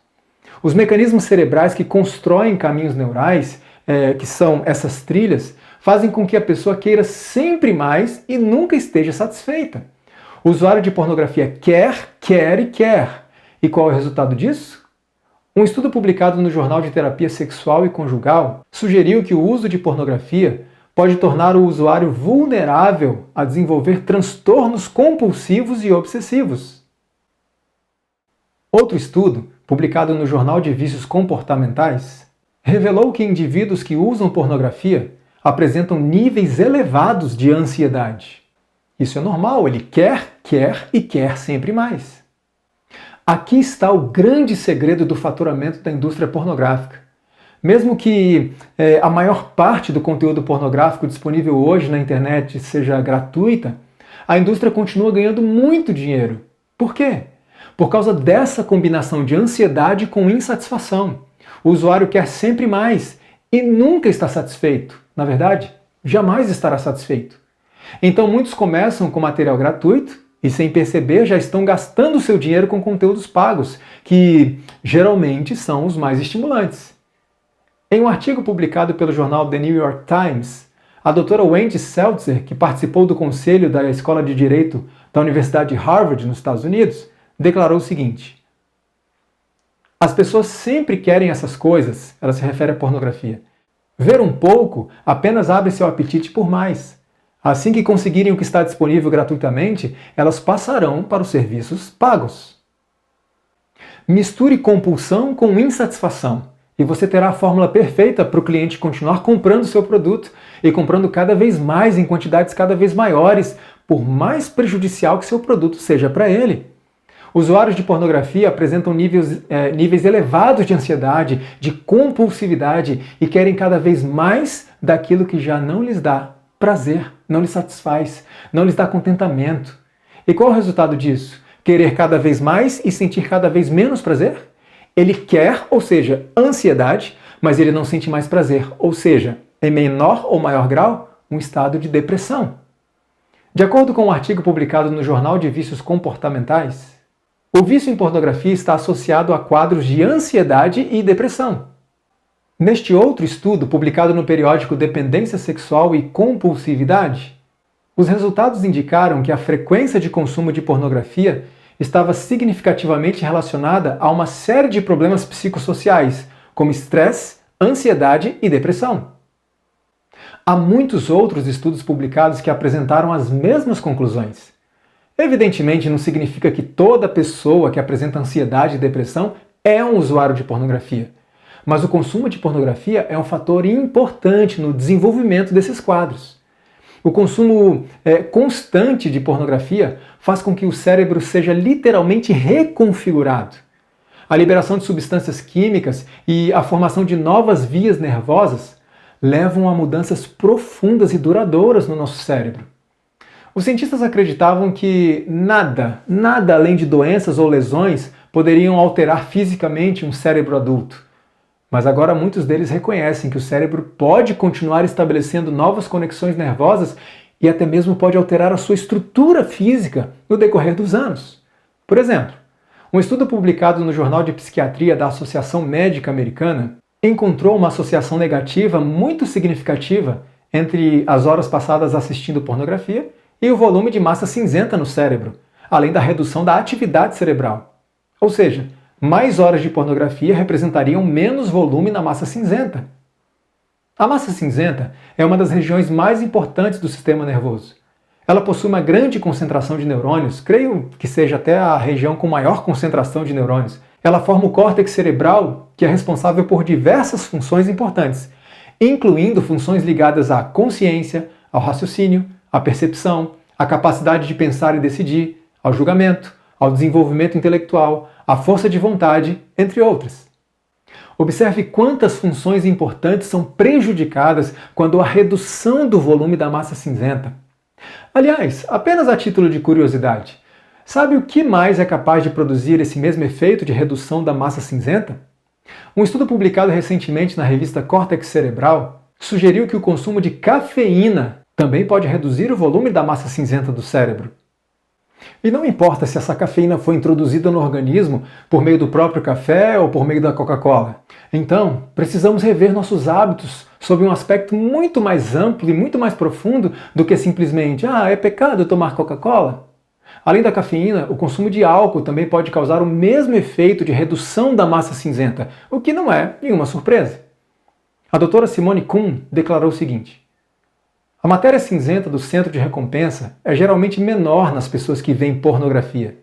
Os mecanismos cerebrais que constroem caminhos neurais, que são essas trilhas, fazem com que a pessoa queira sempre mais e nunca esteja satisfeita. O usuário de pornografia quer, quer e quer. E qual é o resultado disso? Um estudo publicado no Jornal de Terapia Sexual e Conjugal sugeriu que o uso de pornografia pode tornar o usuário vulnerável a desenvolver transtornos compulsivos e obsessivos. Outro estudo, publicado no Jornal de Vícios Comportamentais, revelou que indivíduos que usam pornografia apresentam níveis elevados de ansiedade. Isso é normal, ele quer, quer e quer sempre mais. Aqui está o grande segredo do faturamento da indústria pornográfica. Mesmo que a maior parte do conteúdo pornográfico disponível hoje na internet seja gratuita, a indústria continua ganhando muito dinheiro. Por quê? Por causa dessa combinação de ansiedade com insatisfação. O usuário quer sempre mais e nunca está satisfeito. Na verdade, jamais estará satisfeito. Então muitos começam com material gratuito e, sem perceber, já estão gastando seu dinheiro com conteúdos pagos, que geralmente são os mais estimulantes. Em um artigo publicado pelo jornal The New York Times, a doutora Wendy Seltzer, que participou do conselho da Escola de Direito da Universidade de Harvard, nos Estados Unidos, declarou o seguinte: as pessoas sempre querem essas coisas, ela se refere à pornografia. Ver um pouco apenas abre seu apetite por mais. Assim que conseguirem o que está disponível gratuitamente, elas passarão para os serviços pagos. Misture compulsão com insatisfação e você terá a fórmula perfeita para o cliente continuar comprando seu produto e comprando cada vez mais em quantidades cada vez maiores, por mais prejudicial que seu produto seja para ele. Usuários de pornografia apresentam níveis elevados de ansiedade, de compulsividade e querem cada vez mais daquilo que já não lhes dá prazer, não lhes satisfaz, não lhes dá contentamento. E qual é o resultado disso? Querer cada vez mais e sentir cada vez menos prazer? Ele quer, ou seja, ansiedade, mas ele não sente mais prazer, ou seja, em menor ou maior grau, um estado de depressão. De acordo com um artigo publicado no Jornal de Vícios Comportamentais, o vício em pornografia está associado a quadros de ansiedade e depressão. Neste outro estudo, publicado no periódico Dependência Sexual e Compulsividade, os resultados indicaram que a frequência de consumo de pornografia estava significativamente relacionada a uma série de problemas psicossociais, como estresse, ansiedade e depressão. Há muitos outros estudos publicados que apresentaram as mesmas conclusões. Evidentemente, não significa que toda pessoa que apresenta ansiedade e depressão é um usuário de pornografia. Mas o consumo de pornografia é um fator importante no desenvolvimento desses quadros. O consumo constante de pornografia faz com que o cérebro seja literalmente reconfigurado. A liberação de substâncias químicas e a formação de novas vias nervosas levam a mudanças profundas e duradouras no nosso cérebro. Os cientistas acreditavam que nada além de doenças ou lesões poderiam alterar fisicamente um cérebro adulto. Mas agora muitos deles reconhecem que o cérebro pode continuar estabelecendo novas conexões nervosas e até mesmo pode alterar a sua estrutura física no decorrer dos anos. Por exemplo, um estudo publicado no Jornal de Psiquiatria da Associação Médica Americana encontrou uma associação negativa muito significativa entre as horas passadas assistindo pornografia e o volume de massa cinzenta no cérebro, além da redução da atividade cerebral. Ou seja, mais horas de pornografia representariam menos volume na massa cinzenta. A massa cinzenta é uma das regiões mais importantes do sistema nervoso. Ela possui uma grande concentração de neurônios, creio que seja até a região com maior concentração de neurônios. Ela forma o córtex cerebral, que é responsável por diversas funções importantes, incluindo funções ligadas à consciência, ao raciocínio, à percepção, à capacidade de pensar e decidir, ao julgamento, ao desenvolvimento intelectual, à força de vontade, entre outras. Observe quantas funções importantes são prejudicadas quando há redução do volume da massa cinzenta. Aliás, apenas a título de curiosidade, sabe o que mais é capaz de produzir esse mesmo efeito de redução da massa cinzenta? Um estudo publicado recentemente na revista Córtex Cerebral sugeriu que o consumo de cafeína também pode reduzir o volume da massa cinzenta do cérebro. E não importa se essa cafeína foi introduzida no organismo por meio do próprio café ou por meio da Coca-Cola. Então, precisamos rever nossos hábitos sob um aspecto muito mais amplo e muito mais profundo do que simplesmente é pecado tomar Coca-Cola? Além da cafeína, o consumo de álcool também pode causar o mesmo efeito de redução da massa cinzenta, o que não é nenhuma surpresa. A doutora Simone Kuhn declarou o seguinte: a matéria cinzenta do centro de recompensa é geralmente menor nas pessoas que veem pornografia.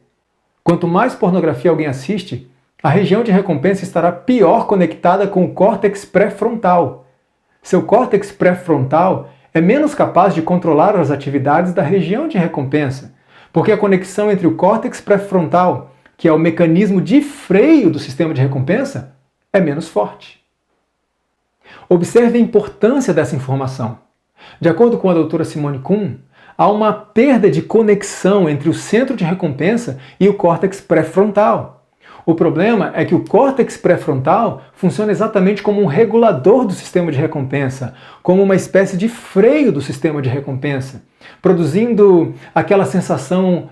Quanto mais pornografia alguém assiste, a região de recompensa estará pior conectada com o córtex pré-frontal. Seu córtex pré-frontal é menos capaz de controlar as atividades da região de recompensa, porque a conexão entre o córtex pré-frontal, que é o mecanismo de freio do sistema de recompensa, é menos forte. Observe a importância dessa informação. De acordo com a doutora Simone Kuhn, há uma perda de conexão entre o centro de recompensa e o córtex pré-frontal. O problema é que o córtex pré-frontal funciona exatamente como um regulador do sistema de recompensa, como uma espécie de freio do sistema de recompensa, produzindo aquela sensação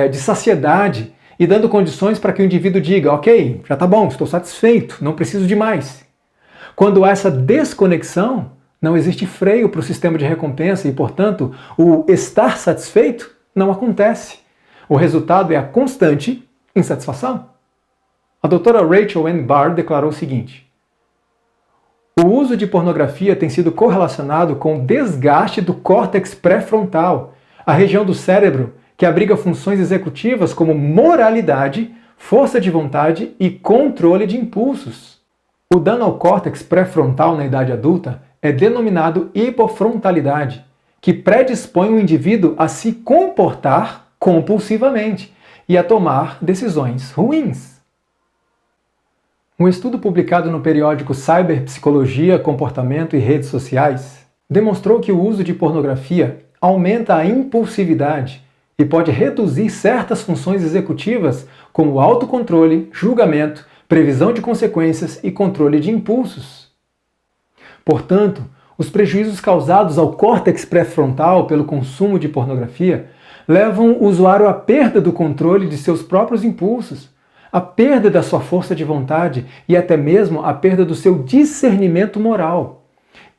de saciedade e dando condições para que o indivíduo diga: ok, já está bom, estou satisfeito, não preciso de mais. Quando há essa desconexão, não existe freio para o sistema de recompensa e, portanto, o estar satisfeito não acontece. O resultado é a constante insatisfação. A doutora Rachel N. Barr declarou o seguinte: o uso de pornografia tem sido correlacionado com o desgaste do córtex pré-frontal, a região do cérebro que abriga funções executivas como moralidade, força de vontade e controle de impulsos. O dano ao córtex pré-frontal na idade adulta é denominado hipofrontalidade, que predispõe o indivíduo a se comportar compulsivamente e a tomar decisões ruins. Um estudo publicado no periódico Cyberpsicologia, Comportamento e Redes Sociais demonstrou que o uso de pornografia aumenta a impulsividade e pode reduzir certas funções executivas como autocontrole, julgamento, previsão de consequências e controle de impulsos. Portanto, os prejuízos causados ao córtex pré-frontal pelo consumo de pornografia levam o usuário à perda do controle de seus próprios impulsos, à perda da sua força de vontade e até mesmo à perda do seu discernimento moral.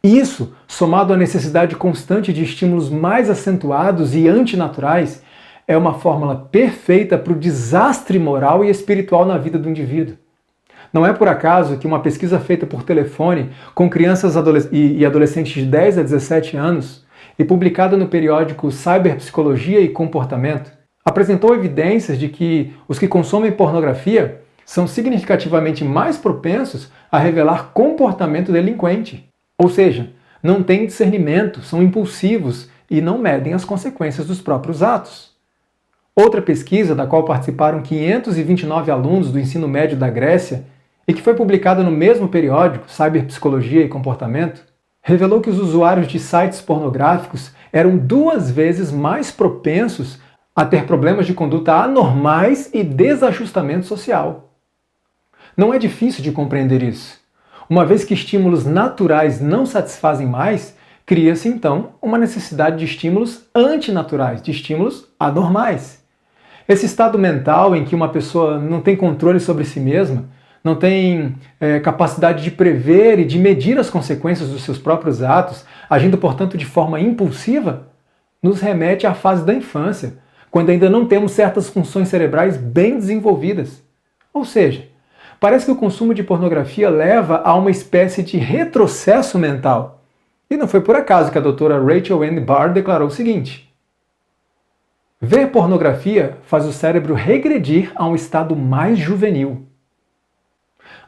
Isso, somado à necessidade constante de estímulos mais acentuados e antinaturais, é uma fórmula perfeita para o desastre moral e espiritual na vida do indivíduo. Não é por acaso que uma pesquisa feita por telefone com crianças e adolescentes de 10 a 17 anos e publicada no periódico Cyberpsicologia e Comportamento apresentou evidências de que os que consomem pornografia são significativamente mais propensos a revelar comportamento delinquente. Ou seja, não têm discernimento, são impulsivos e não medem as consequências dos próprios atos. Outra pesquisa, da qual participaram 529 alunos do ensino médio da Grécia e que foi publicada no mesmo periódico, Cyberpsicologia e Comportamento, revelou que os usuários de sites pornográficos eram 2 vezes mais propensos a ter problemas de conduta anormais e desajustamento social. Não é difícil de compreender isso. Uma vez que estímulos naturais não satisfazem mais, cria-se então uma necessidade de estímulos antinaturais, de estímulos anormais. Esse estado mental em que uma pessoa não tem controle sobre si mesma, não tem capacidade de prever e de medir as consequências dos seus próprios atos, agindo, portanto, de forma impulsiva, nos remete à fase da infância, quando ainda não temos certas funções cerebrais bem desenvolvidas. Ou seja, parece que o consumo de pornografia leva a uma espécie de retrocesso mental. E não foi por acaso que a doutora Rachel N. Barr declarou o seguinte: ver pornografia faz o cérebro regredir a um estado mais juvenil.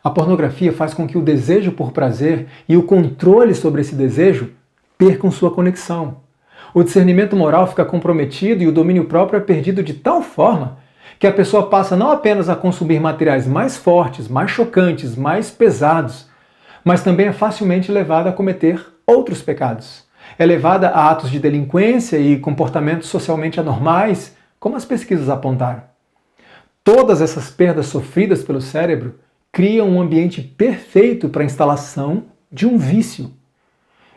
A pornografia faz com que o desejo por prazer e o controle sobre esse desejo percam sua conexão. O discernimento moral fica comprometido e o domínio próprio é perdido de tal forma que a pessoa passa não apenas a consumir materiais mais fortes, mais chocantes, mais pesados, mas também é facilmente levada a cometer outros pecados. é levada a atos de delinquência e comportamentos socialmente anormais, como as pesquisas apontaram. Todas essas perdas sofridas pelo cérebro criam um ambiente perfeito para a instalação de um vício.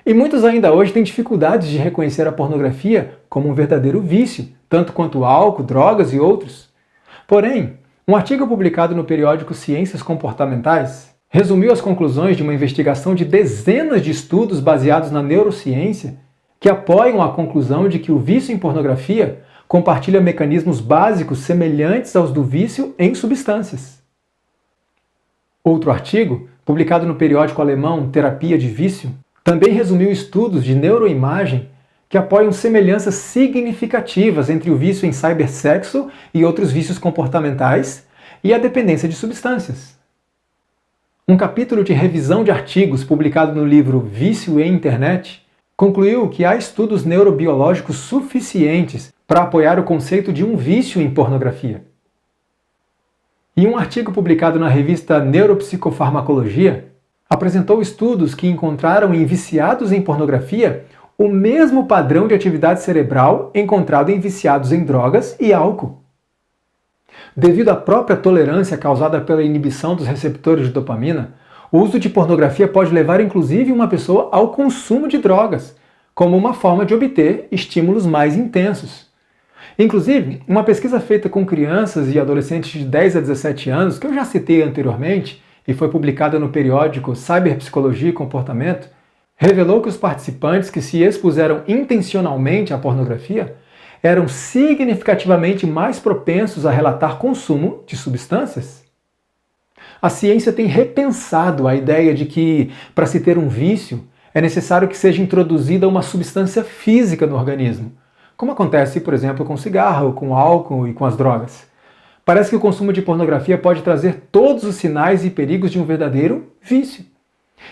E muitos ainda hoje têm dificuldades de reconhecer a pornografia como um verdadeiro vício, tanto quanto álcool, drogas e outros. Porém, um artigo publicado no periódico Ciências Comportamentais resumiu as conclusões de uma investigação de dezenas de estudos baseados na neurociência que apoiam a conclusão de que o vício em pornografia compartilha mecanismos básicos semelhantes aos do vício em substâncias. Outro artigo, publicado no periódico alemão Terapia de Vício, também resumiu estudos de neuroimagem que apoiam semelhanças significativas entre o vício em cibersexo e outros vícios comportamentais e a dependência de substâncias. Um capítulo de revisão de artigos publicado no livro Vício e Internet concluiu que há estudos neurobiológicos suficientes para apoiar o conceito de um vício em pornografia. E um artigo publicado na revista Neuropsicofarmacologia apresentou estudos que encontraram em viciados em pornografia o mesmo padrão de atividade cerebral encontrado em viciados em drogas e álcool. Devido à própria tolerância causada pela inibição dos receptores de dopamina, o uso de pornografia pode levar inclusive uma pessoa ao consumo de drogas, como uma forma de obter estímulos mais intensos. Inclusive, uma pesquisa feita com crianças e adolescentes de 10 a 17 anos, que eu já citei anteriormente, e foi publicada no periódico Cyberpsicologia e Comportamento, revelou que os participantes que se expuseram intencionalmente à pornografia eram significativamente mais propensos a relatar consumo de substâncias. A ciência tem repensado a ideia de que, para se ter um vício, é necessário que seja introduzida uma substância física no organismo, como acontece, por exemplo, com o cigarro, com o álcool e com as drogas. Parece que o consumo de pornografia pode trazer todos os sinais e perigos de um verdadeiro vício.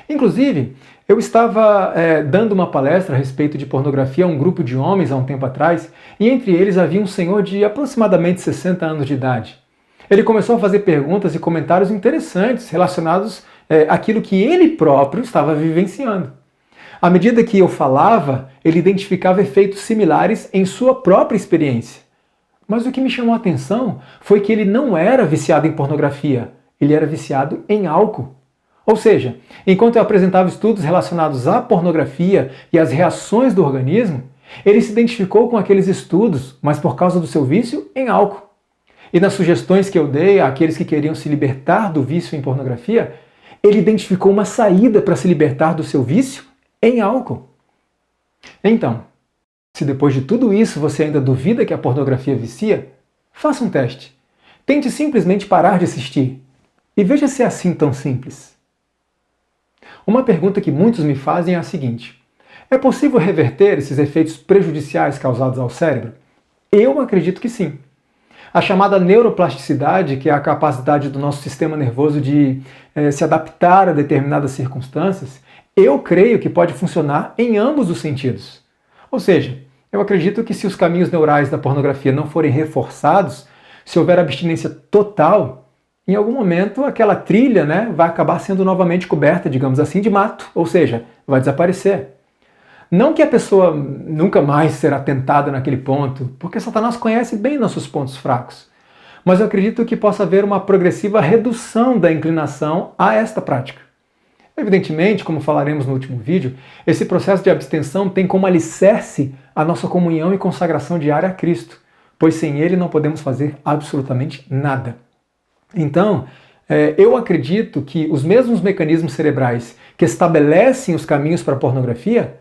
Inclusive, eu estava dando uma palestra a respeito de pornografia a um grupo de homens há um tempo atrás, e entre eles havia um senhor de aproximadamente 60 anos de idade. Ele começou a fazer perguntas e comentários interessantes relacionados àquilo que ele próprio estava vivenciando. À medida que eu falava, ele identificava efeitos similares em sua própria experiência. Mas o que me chamou a atenção foi que ele não era viciado em pornografia, ele era viciado em álcool. Ou seja, enquanto eu apresentava estudos relacionados à pornografia e às reações do organismo, ele se identificou com aqueles estudos, mas por causa do seu vício em álcool. E nas sugestões que eu dei àqueles que queriam se libertar do vício em pornografia, ele identificou uma saída para se libertar do seu vício em álcool. Então, se depois de tudo isso você ainda duvida que a pornografia vicia, faça um teste. Tente simplesmente parar de assistir e veja se é assim tão simples. Uma pergunta que muitos me fazem é a seguinte: é possível reverter esses efeitos prejudiciais causados ao cérebro? Eu acredito que sim. A chamada neuroplasticidade, que é a capacidade do nosso sistema nervoso de se adaptar a determinadas circunstâncias, eu creio que pode funcionar em ambos os sentidos. Ou seja, eu acredito que se os caminhos neurais da pornografia não forem reforçados, se houver abstinência total, em algum momento aquela trilha vai acabar sendo novamente coberta, digamos assim, de mato, ou seja, vai desaparecer. Não que a pessoa nunca mais será tentada naquele ponto, porque Satanás conhece bem nossos pontos fracos. Mas eu acredito que possa haver uma progressiva redução da inclinação a esta prática. Evidentemente, como falaremos no último vídeo, esse processo de abstenção tem como alicerce a nossa comunhão e consagração diária a Cristo, pois sem Ele não podemos fazer absolutamente nada. Então, eu acredito que os mesmos mecanismos cerebrais que estabelecem os caminhos para a pornografia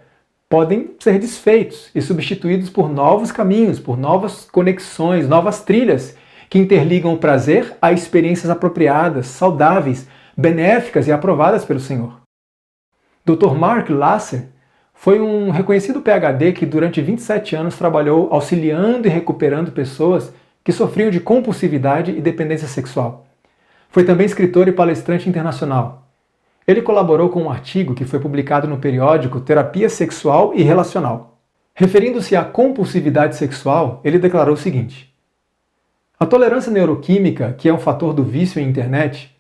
podem ser desfeitos e substituídos por novos caminhos, por novas conexões, novas trilhas que interligam o prazer a experiências apropriadas, saudáveis, benéficas e aprovadas pelo Senhor. Dr. Mark Lasser foi um reconhecido PhD que durante 27 anos trabalhou auxiliando e recuperando pessoas que sofriam de compulsividade e dependência sexual. Foi também escritor e palestrante internacional. Ele colaborou com um artigo que foi publicado no periódico Terapia Sexual e Relacional. Referindo-se à compulsividade sexual, ele declarou o seguinte: a tolerância neuroquímica, que é um fator do vício em internet,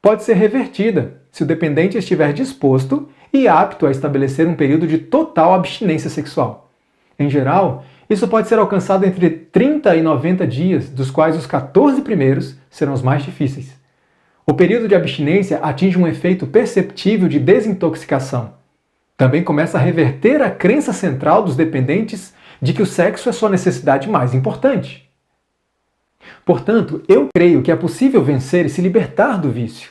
pode ser revertida se o dependente estiver disposto e apto a estabelecer um período de total abstinência sexual. Em geral, isso pode ser alcançado entre 30 e 90 dias, dos quais os 14 primeiros serão os mais difíceis. O período de abstinência atinge um efeito perceptível de desintoxicação. Também começa a reverter a crença central dos dependentes de que o sexo é sua necessidade mais importante. Portanto, eu creio que é possível vencer e se libertar do vício.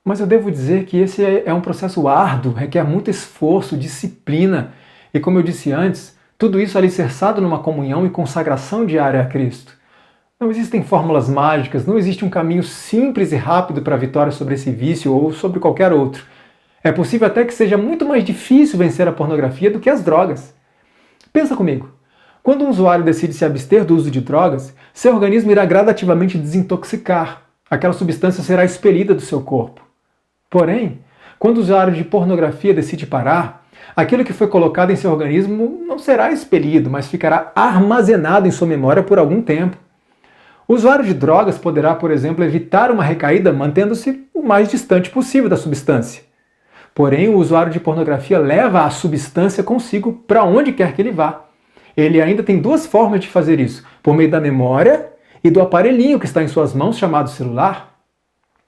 Mas eu devo dizer que esse é um processo árduo, requer muito esforço, disciplina e, como eu disse antes, tudo isso alicerçado numa comunhão e consagração diária a Cristo. Não existem fórmulas mágicas, não existe um caminho simples e rápido para a vitória sobre esse vício ou sobre qualquer outro. É possível até que seja muito mais difícil vencer a pornografia do que as drogas. Pensa comigo. Quando um usuário decide se abster do uso de drogas, seu organismo irá gradativamente desintoxicar. Aquela substância será expelida do seu corpo. Porém, quando o usuário de pornografia decide parar, aquilo que foi colocado em seu organismo não será expelido, mas ficará armazenado em sua memória por algum tempo. O usuário de drogas poderá, por exemplo, evitar uma recaída mantendo-se o mais distante possível da substância. Porém, o usuário de pornografia leva a substância consigo para onde quer que ele vá. Ele ainda tem duas formas de fazer isso, por meio da memória e do aparelhinho que está em suas mãos, chamado celular,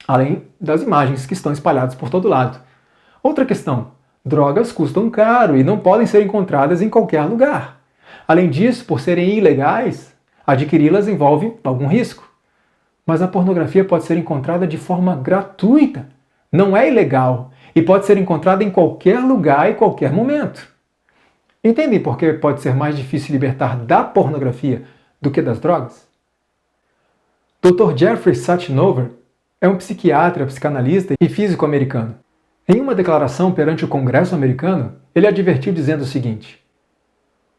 além das imagens que estão espalhadas por todo lado. Outra questão, drogas custam caro e não podem ser encontradas em qualquer lugar. Além disso, por serem ilegais, adquiri-las envolve algum risco. Mas a pornografia pode ser encontrada de forma gratuita. Não é ilegal e pode ser encontrada em qualquer lugar e qualquer momento. Entendem por que pode ser mais difícil libertar da pornografia do que das drogas? Dr. Jeffrey Satinover é um psiquiatra, psicanalista e físico americano. Em uma declaração perante o Congresso americano, ele advertiu dizendo o seguinte: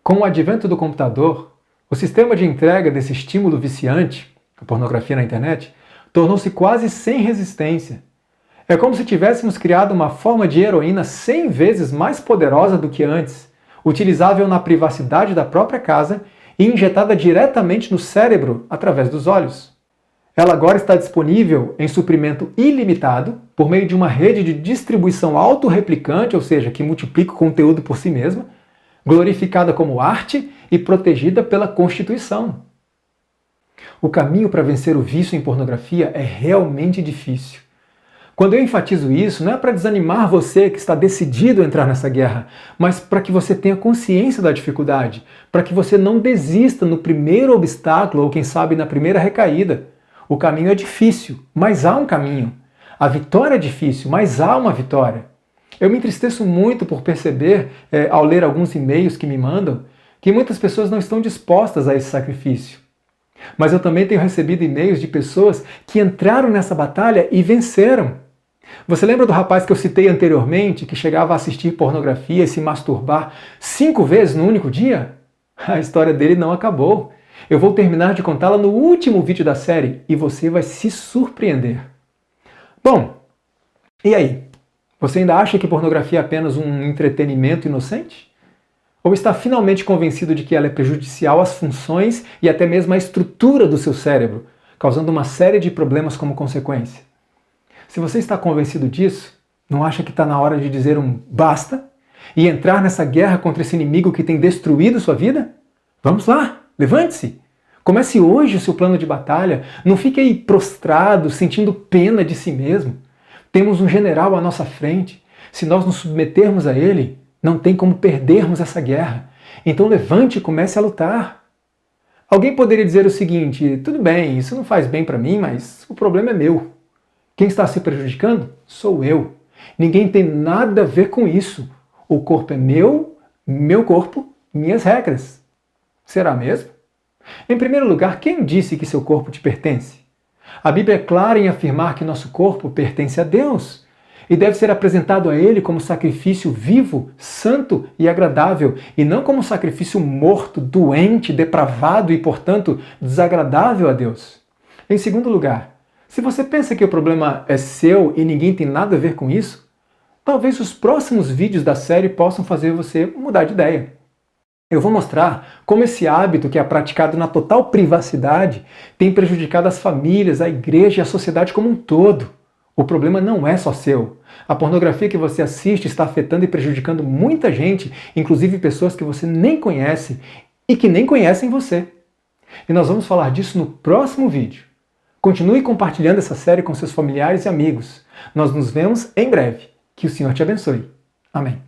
com o advento do computador, o sistema de entrega desse estímulo viciante, a pornografia na internet, tornou-se quase sem resistência. É como se tivéssemos criado uma forma de heroína 100 vezes mais poderosa do que antes, utilizável na privacidade da própria casa e injetada diretamente no cérebro através dos olhos. Ela agora está disponível em suprimento ilimitado por meio de uma rede de distribuição autorreplicante, ou seja, que multiplica o conteúdo por si mesma, glorificada como arte e protegida pela Constituição. O caminho para vencer o vício em pornografia é realmente difícil. Quando eu enfatizo isso, não é para desanimar você que está decidido a entrar nessa guerra, mas para que você tenha consciência da dificuldade, para que você não desista no primeiro obstáculo ou, quem sabe, na primeira recaída. O caminho é difícil, mas há um caminho. A vitória é difícil, mas há uma vitória. Eu me entristeço muito por perceber, ao ler alguns e-mails que me mandam, que muitas pessoas não estão dispostas a esse sacrifício. Mas eu também tenho recebido e-mails de pessoas que entraram nessa batalha e venceram. Você lembra do rapaz que eu citei anteriormente, que chegava a assistir pornografia e se masturbar 5 vezes no único dia? A história dele não acabou. Eu vou terminar de contá-la no último vídeo da série e você vai se surpreender. Bom, e aí? Você ainda acha que pornografia é apenas um entretenimento inocente? Ou está finalmente convencido de que ela é prejudicial às funções e até mesmo à estrutura do seu cérebro, causando uma série de problemas como consequência? Se você está convencido disso, não acha que está na hora de dizer um basta e entrar nessa guerra contra esse inimigo que tem destruído sua vida? Vamos lá, levante-se! Comece hoje o seu plano de batalha, não fique aí prostrado, sentindo pena de si mesmo. Temos um general à nossa frente. Se nós nos submetermos a ele, não tem como perdermos essa guerra. Então levante e comece a lutar. Alguém poderia dizer o seguinte: tudo bem, isso não faz bem para mim, mas o problema é meu. Quem está se prejudicando sou eu. Ninguém tem nada a ver com isso. O corpo é meu corpo, minhas regras. Será mesmo? Em primeiro lugar, quem disse que seu corpo te pertence? A Bíblia é clara em afirmar que nosso corpo pertence a Deus e deve ser apresentado a Ele como sacrifício vivo, santo e agradável, e não como sacrifício morto, doente, depravado e, portanto, desagradável a Deus. Em segundo lugar, se você pensa que o problema é seu e ninguém tem nada a ver com isso, talvez os próximos vídeos da série possam fazer você mudar de ideia. Eu vou mostrar como esse hábito, que é praticado na total privacidade, tem prejudicado as famílias, a igreja e a sociedade como um todo. O problema não é só seu. A pornografia que você assiste está afetando e prejudicando muita gente, inclusive pessoas que você nem conhece e que nem conhecem você. E nós vamos falar disso no próximo vídeo. Continue compartilhando essa série com seus familiares e amigos. Nós nos vemos em breve. Que o Senhor te abençoe. Amém.